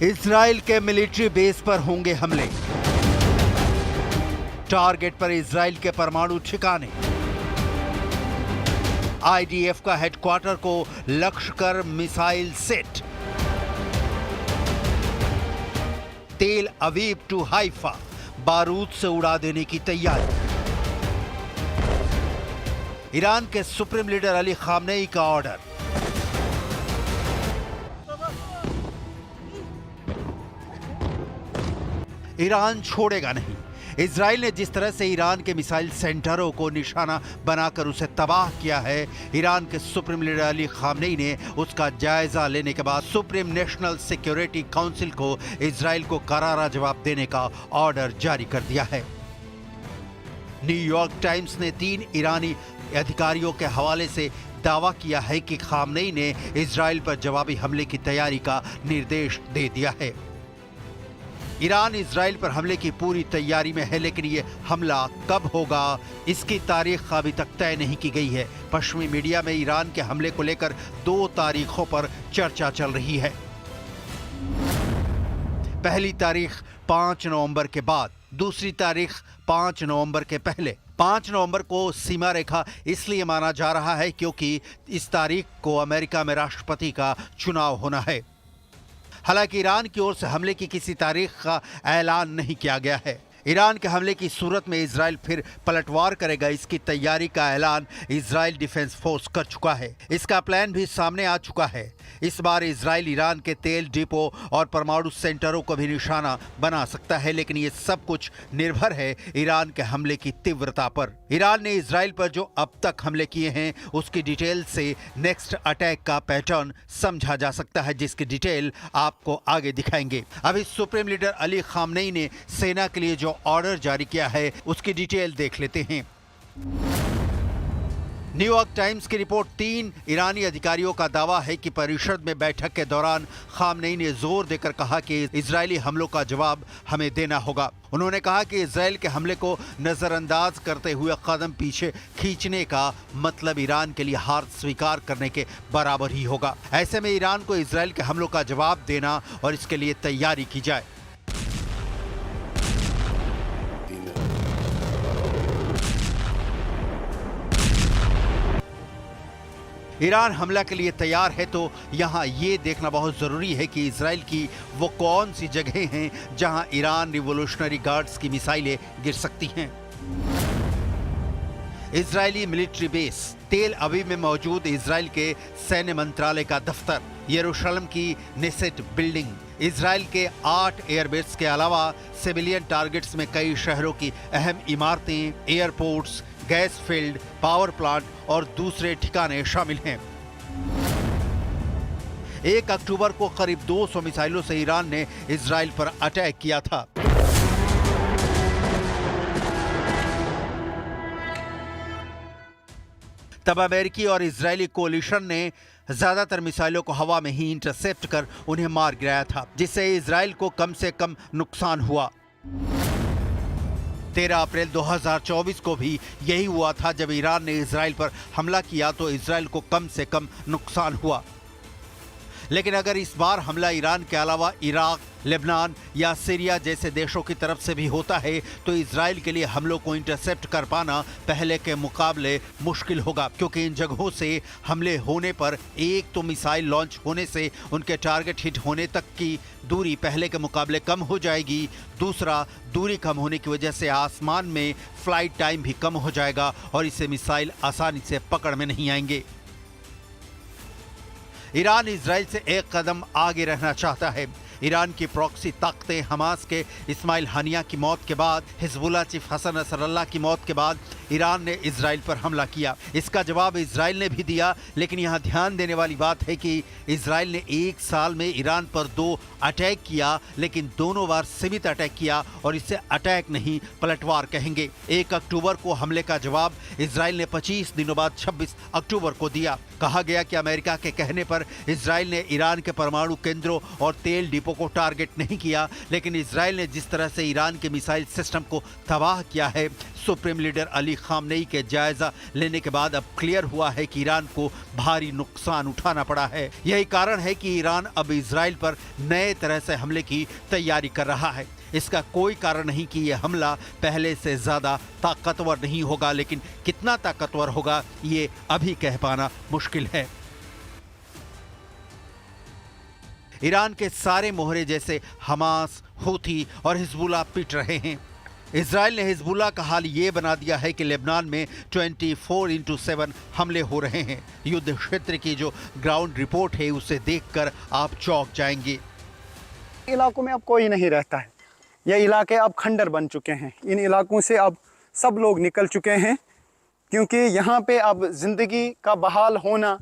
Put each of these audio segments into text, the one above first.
Israel के military base पर होंगे हमले। टारगेट पर इजराइल के परमाणु ठिकाने। आईडीएफ का हेडक्वार्टर को लक्ष्य कर मिसाइल सेट। तेल अवीव टू हाइफा बारूद से उड़ा देने की तैयारी। ईरान के सुप्रीम लीडर अली खामनेई का ऑर्डर। ईरान छोड़ेगा नहीं। इजराइल ने जिस तरह से ईरान के मिसाइल सेंटरों को निशाना बनाकर उसे तबाह किया है, ईरान के सुप्रीम लीडर अली खामनेई ने उसका जायजा लेने के बाद सुप्रीम नेशनल सिक्योरिटी काउंसिल को इजराइल को करारा जवाब देने का ऑर्डर जारी कर दिया है। न्यूयॉर्क टाइम्स ने 3 ईरानी अधिकारियों के हवाले से दावा किया है कि खामनेई ने इजराइल पर जवाबी हमले की तैयारी का निर्देश दे दिया है। ईरान इजराइल पर हमले की पूरी तैयारी में है, लेकिन ये हमला कब होगा इसकी तारीख अभी तक तय नहीं की गई है। पश्चिमी मीडिया में ईरान के हमले को लेकर 2 तारीखों पर चर्चा चल रही है। पहली तारीख 5 नवंबर के बाद, दूसरी तारीख 5 नवंबर के पहले। 5 नवंबर को सीमा रेखा इसलिए माना जा रहा है क्योंकि इस तारीख को अमेरिका में राष्ट्रपति का चुनाव होना है। हालांकि ईरान की ओर से हमले की किसी तारीख का ऐलान नहीं किया गया है। ईरान के हमले की सूरत में इजराइल फिर पलटवार करेगा, इसकी तैयारी का ऐलान इजराइल डिफेंस फोर्स कर चुका है। इसका प्लान भी सामने आ चुका है। इस बार इजराइल ईरान के तेल डिपो और परमाणु सेंटरों को भी निशाना बना सकता है, लेकिन ये सब कुछ निर्भर है ईरान के हमले की तीव्रता पर। ईरान ने इजराइल पर जो अब तक हमले किए हैं उसकी डिटेल से नेक्स्ट अटैक का पैटर्न समझा जा सकता है, जिसकी डिटेल आपको आगे दिखाएंगे। अभी सुप्रीम लीडर अली खामनेई ने सेना के लिए जो ऑर्डर जारी किया है उसकी डिटेल देख लेते हैं। न्यूयॉर्क टाइम्स की रिपोर्ट 3 ईरानी अधिकारियों का दावा है कि परिषद में बैठक के दौरान खामनेई ने जोर देकर कहा कि इजरायली हमलों का जवाब हमें देना होगा। उन्होंने कहा कि इजराइल के हमले को नजरअंदाज करते हुए कदम पीछे खींचने का मतलब ईरान के लिए हार स्वीकार करने के बराबर ही होगा। ऐसे में ईरान को इजराइल के हमलों का जवाब देना और इसके लिए तैयारी की जाए। ईरान हमला के लिए तैयार है तो यहाँ ये देखना बहुत जरूरी है कि इजराइल की वो कौन सी जगहें हैं जहां ईरान रिवॉल्यूशनरी गार्ड्स की मिसाइलें गिर सकती हैं। इजरायली मिलिट्री बेस, तेल अवीव में मौजूद इजराइल के सैन्य मंत्रालय का दफ्तर, यरूशलेम की नेसेट बिल्डिंग, इजराइल के 8 एयरबेस के अलावा सिविलियन टारगेट्स में कई शहरों की अहम इमारतें, airports, gas field, power plant और दूसरे ठिकाने शामिल हैं। 1 अक्टूबर को करीब 200 मिसाइलों से ईरान ने इजराइल पर अटैक किया था। तब अमेरिकी और इजरायली कोलिशन ने ज्यादातर मिसाइलों को हवा में ही इंटरसेप्ट कर उन्हें मार गिराया था, जिससे इजराइल को कम से कम नुकसान हुआ। 13 अप्रैल 2024 को भी यही हुआ था। जब ईरान ने इजराइल पर हमला किया तो इजराइल को कम से कम नुकसान हुआ। लेकिन अगर इस बार हमला ईरान के अलावा इराक, लेबनान या सीरिया जैसे देशों की तरफ से भी होता है तो इजराइल के लिए हमलों को इंटरसेप्ट कर पाना पहले के मुकाबले मुश्किल होगा, क्योंकि इन जगहों से हमले होने पर एक तो मिसाइल लॉन्च होने से उनके टारगेट हिट होने तक की दूरी पहले के मुकाबले कम हो जाएगी। दूसरा, दूरी कम होने की वजह से आसमान में फ्लाइट टाइम भी कम हो जाएगा और इससे मिसाइल आसानी से पकड़ में नहीं आएंगे। ईरान इजराइल से एक कदम आगे रहना चाहता है। ईरान की प्रॉक्सी ताकतें हमास के इस्माइल हानिया की मौत के बाद, हिजबुल्लाह चीफ हसन नसरल्लाह की मौत के बाद ईरान ने इजराइल पर हमला किया। इसका जवाब इजराइल ने भी दिया, लेकिन यहाँ ध्यान देने वाली बात है कि इजराइल ने 1 साल में ईरान पर 2 अटैक किया, लेकिन दोनों बार सीमित अटैक किया और इसे अटैक नहीं पलटवार कहेंगे। 1 अक्टूबर को हमले का जवाब इजराइल ने 25 दिनों बाद 26 अक्टूबर को दिया। कहा गया कि अमेरिका के कहने पर इजराइल ने ईरान के परमाणु केंद्रों और तेल डिपो इलाकों को टारगेट नहीं किया, लेकिन इजराइल ने जिस तरह से ईरान के मिसाइल सिस्टम को तबाह किया है, सुप्रीम लीडर अली खामनेई के जायजा लेने के बाद अब क्लियर हुआ है कि ईरान को भारी नुकसान उठाना पड़ा है। यही कारण है कि ईरान अब इजराइल पर नए तरह से हमले की तैयारी कर रहा है। इसका कोई कारण नहीं कि यह हमला पहले से ज्यादा ताकतवर नहीं होगा, लेकिन कितना ताकतवर होगा ये अभी कह पाना मुश्किल है। ईरान के सारे मोहरे जैसे हमास, हूथी और हिजबुल्लाह पिट रहे हैं। इजराइल ने हिजबुल्लाह का हाल ये बना दिया है कि लेबनान में 24/7 हमले हो रहे हैं। युद्ध क्षेत्र की जो ग्राउंड रिपोर्ट है उसे देखकर आप चौंक जाएंगे। इलाकों में अब कोई नहीं रहता है। ये इलाके अब खंडर बन चुके हैं। इन इलाकों से अब सब लोग निकल चुके हैं, क्योंकि यहाँ पे अब ज़िंदगी का बहाल होना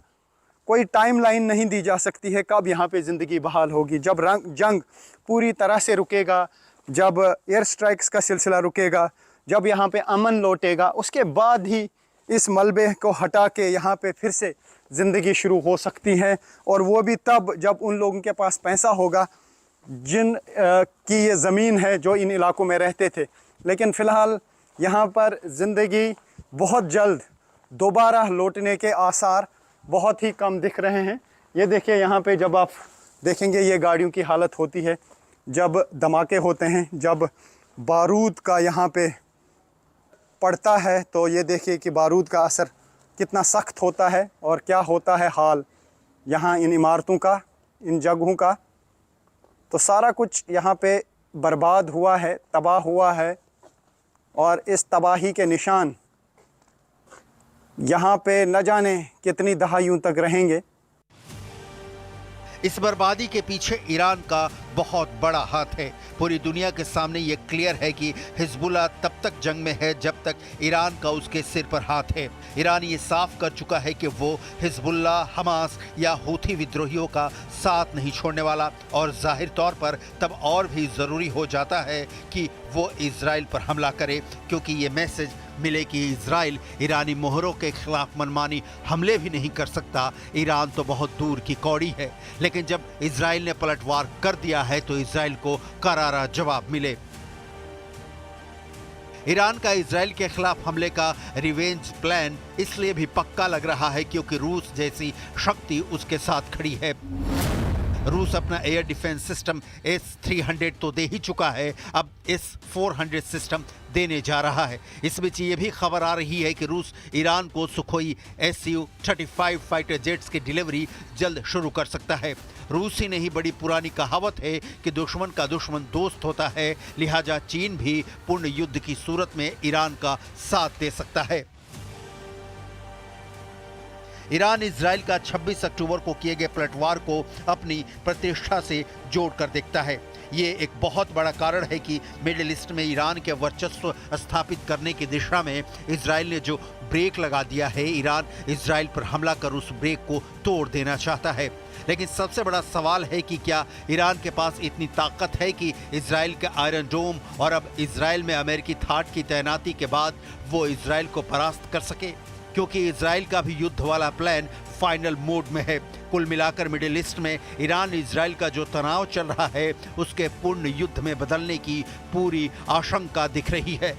कोई टाइमलाइन नहीं दी जा सकती है कब यहाँ पे ज़िंदगी बहाल होगी। जब जंग पूरी तरह से रुकेगा, जब एयर स्ट्राइक्स का सिलसिला रुकेगा, जब यहाँ पे अमन लौटेगा, उसके बाद ही इस मलबे को हटा के यहाँ पे फिर से ज़िंदगी शुरू हो सकती है। और वो भी तब जब उन लोगों के पास पैसा होगा जिन की ये ज़मीन है जो इन इलाकों में रहते थे। लेकिन फ़िलहाल यहाँ पर ज़िंदगी बहुत जल्द दोबारा लौटने के आसार बहुत ही कम दिख रहे हैं। ये देखिए, यहाँ पे जब आप देखेंगे ये गाड़ियों की हालत होती है जब धमाके होते हैं, जब बारूद का यहाँ पे पड़ता है, तो ये देखिए कि बारूद का असर कितना सख्त होता है और क्या होता है हाल यहाँ इन इमारतों का, इन जगहों का। तो सारा कुछ यहाँ पे बर्बाद हुआ है, तबाह हुआ है, और इस तबाही के निशान यहाँ पे न जाने कितनी दहाइयों तक रहेंगे। इस बर्बादी के पीछे ईरान का बहुत बड़ा हाथ है। पूरी दुनिया के सामने ये क्लियर है कि हिजबुल्लाह तब तक जंग में है जब तक ईरान का उसके सिर पर हाथ है। ईरान ये साफ कर चुका है कि वो हिजबुल्लाह, हमास या हूथी विद्रोहियों का साथ नहीं छोड़ने वाला, और जाहिर तौर पर तब और भी ज़रूरी हो जाता है कि वो इजराइल पर हमला करे, क्योंकि ये मैसेज मिले कि इजराइल ईरानी मोहरों के खिलाफ मनमानी हमले भी नहीं कर सकता। ईरान तो बहुत दूर की कौड़ी है, लेकिन जब इजराइल ने पलटवार कर दिया है तो इजराइल को करारा जवाब मिले। ईरान का इजराइल के खिलाफ हमले का रिवेंज प्लान इसलिए भी पक्का लग रहा है क्योंकि रूस जैसी शक्ति उसके साथ खड़ी है। रूस अपना एयर डिफेंस सिस्टम S-300 तो दे ही चुका है, अब S-400 सिस्टम देने जा रहा है। इस बीच ये भी खबर आ रही है कि रूस ईरान को सुखोई Su-35 फाइटर जेट्स की डिलीवरी जल्द शुरू कर सकता है। रूस ही नहीं, बड़ी पुरानी कहावत है कि दुश्मन का दुश्मन दोस्त होता है, लिहाजा चीन भी पूर्ण युद्ध की सूरत में ईरान का साथ दे सकता है। ईरान इजराइल का 26 अक्टूबर को किए गए पलटवार को अपनी प्रतिष्ठा से जोड़कर देखता है। ये एक बहुत बड़ा कारण है कि मिडिल ईस्ट में ईरान के वर्चस्व स्थापित करने की दिशा में इजराइल ने जो ब्रेक लगा दिया है, ईरान इजराइल पर हमला कर उस ब्रेक को तोड़ देना चाहता है। लेकिन सबसे बड़ा सवाल है कि क्या ईरान के पास इतनी ताकत है कि इजराइल के आयरन डोम और अब इजराइल में अमेरिकी थाट की तैनाती के बाद वो इजराइल को परास्त कर सके, क्योंकि इजराइल का भी युद्ध वाला प्लान फाइनल मोड में है। कुल मिलाकर मिडिल ईस्ट में ईरान इजराइल का जो तनाव चल रहा है उसके पूर्ण युद्ध में बदलने की पूरी आशंका दिख रही है।